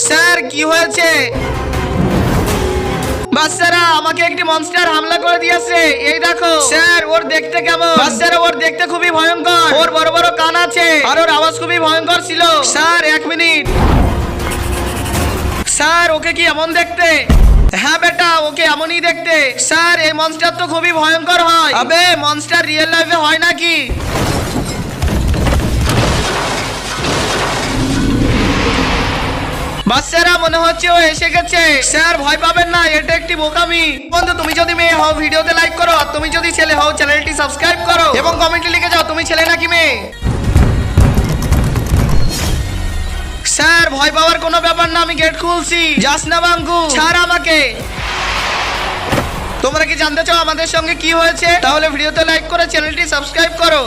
Sir কি হয়েছে? বাচ্চারা আমাকে একটি মনস্টার হামলা করে দিয়েছে, এই দেখো। স্যার ওর দেখতে কেমন? বাচ্চারা ওর দেখতে খুবই ভয়ঙ্কর, ওর বড় বড় কান আছে আর ওর আওয়াজ খুবই ভয়ঙ্কর ছিল। স্যার এক মিনিট। স্যার ওকে কি এমন দেখতে? হ্যাঁ বেটা, ওকে এমনই দেখতে। স্যার এই মনস্টার তো খুবই ভয়ঙ্কর হয়। আবে মনস্টার রিয়েল লাইফে হয় নাকি? বাচ্চারা মনে হচ্ছে ও এসে গেছে। স্যার ভয় পাবেন না, এটা একটি বোকামি। বন্ধু তুমি যদি মেয়ে হও ভিডিওতে লাইক করো, আর তুমি যদি ছেলে হও চ্যানেলটি সাবস্ক্রাইব করো এবং কমেন্টে লিখে যাও তুমি ছেলে নাকি মেয়ে। স্যার ভয় পাওয়ার কোনো ব্যাপার না, আমি গেট খুলছি। যাস না বাঙ্গু, ছাড় আমাকে। তোমরা কি জানতে চাও আমাদের সঙ্গে কি হয়েছে? তাহলে ভিডিওতে লাইক করে চ্যানেলটি সাবস্ক্রাইব করো।